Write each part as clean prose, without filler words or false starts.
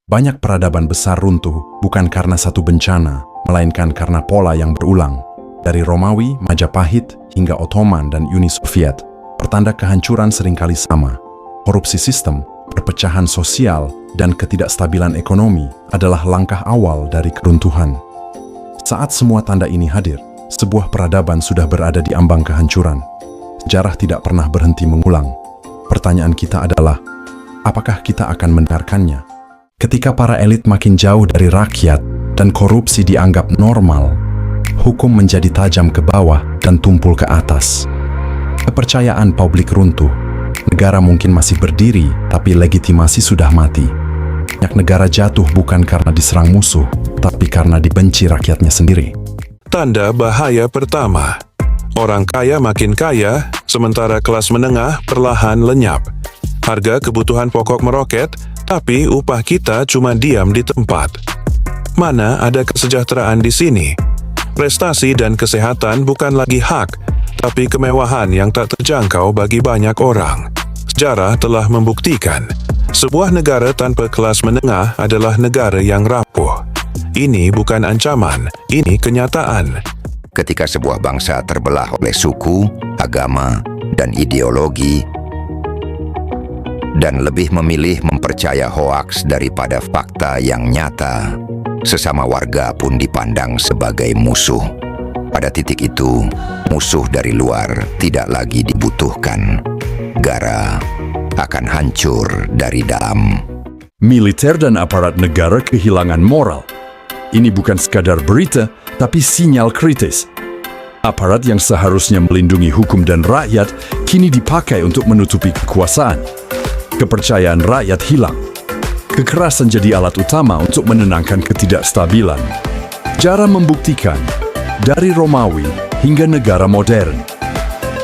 Banyak peradaban besar runtuh bukan karena satu bencana, melainkan karena pola yang berulang. Dari Romawi, Majapahit, hingga Ottoman dan Uni Soviet, pertanda kehancuran seringkali sama. Korupsi sistem, perpecahan sosial, dan ketidakstabilan ekonomi adalah langkah awal dari keruntuhan. Saat semua tanda ini hadir, sebuah peradaban sudah berada di ambang kehancuran. Sejarah tidak pernah berhenti mengulang. Pertanyaan kita adalah, apakah kita akan membiarkannya? Ketika para elit makin jauh dari rakyat dan korupsi dianggap normal, hukum menjadi tajam ke bawah dan tumpul ke atas. Kepercayaan publik runtuh. Negara mungkin masih berdiri, tapi legitimasi sudah mati. Banyak negara jatuh bukan karena diserang musuh, tapi karena dibenci rakyatnya sendiri. Tanda bahaya pertama. Orang kaya makin kaya, sementara kelas menengah perlahan lenyap. Harga kebutuhan pokok meroket, tapi upah kita cuma diam di tempat. Mana ada kesejahteraan di sini? Prestasi dan kesehatan bukan lagi hak, tapi kemewahan yang tak terjangkau bagi banyak orang. Sejarah telah membuktikan, sebuah negara tanpa kelas menengah adalah negara yang rapuh. Ini bukan ancaman, ini kenyataan. Ketika sebuah bangsa terbelah oleh suku, agama, dan ideologi, dan lebih memilih mempercaya hoaks daripada fakta yang nyata, sesama warga pun dipandang sebagai musuh. Pada titik itu, musuh dari luar tidak lagi dibutuhkan. Negara akan hancur dari dalam. Militer dan aparat negara kehilangan moral. Ini bukan sekadar berita, tapi sinyal kritis. Aparat yang seharusnya melindungi hukum dan rakyat kini dipakai untuk menutupi kekuasaan. Kepercayaan rakyat hilang. Kekerasan jadi alat utama untuk menenangkan ketidakstabilan. Cara membuktikan, dari Romawi hingga negara modern.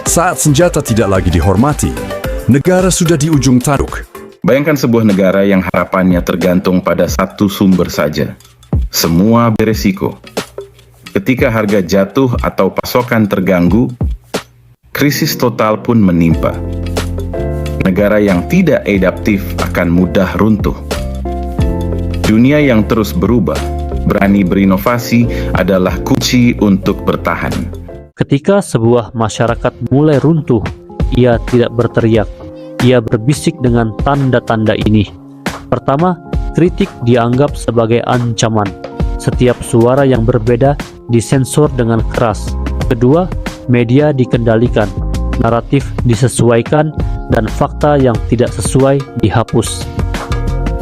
Saat senjata tidak lagi dihormati, negara sudah di ujung tanduk. Bayangkan sebuah negara yang harapannya tergantung pada satu sumber saja. Semua beresiko. Ketika harga jatuh atau pasokan terganggu, krisis total pun menimpa. Negara yang tidak adaptif akan mudah runtuh. Dunia yang terus berubah, berani berinovasi adalah kunci untuk bertahan. Ketika sebuah masyarakat mulai runtuh, ia tidak berteriak. Ia berbisik dengan tanda-tanda ini. Pertama, kritik dianggap sebagai ancaman. Setiap suara yang berbeda disensor dengan keras. Kedua, media dikendalikan. Naratif disesuaikan dan fakta yang tidak sesuai dihapus.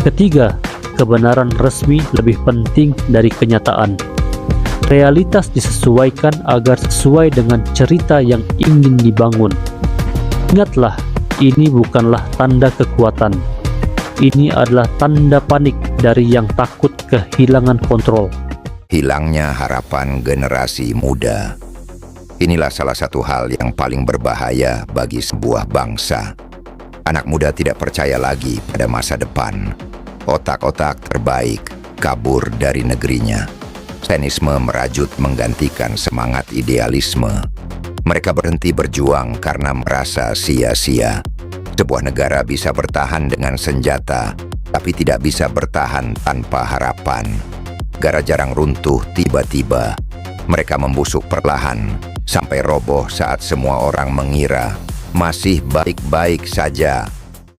Ketiga, kebenaran resmi lebih penting dari kenyataan. Realitas disesuaikan agar sesuai dengan cerita yang ingin dibangun. Ingatlah, ini bukanlah tanda kekuatan. Ini adalah tanda panik dari yang takut kehilangan kontrol. Hilangnya harapan generasi muda. Inilah salah satu hal yang paling berbahaya bagi sebuah bangsa. Anak muda tidak percaya lagi pada masa depan. Otak-otak terbaik kabur dari negerinya. Sinisme merajut menggantikan semangat idealisme. Mereka berhenti berjuang karena merasa sia-sia. Sebuah negara bisa bertahan dengan senjata, tapi tidak bisa bertahan tanpa harapan. Negara jarang runtuh tiba-tiba. Mereka membusuk perlahan, sampai roboh saat semua orang mengira masih baik-baik saja.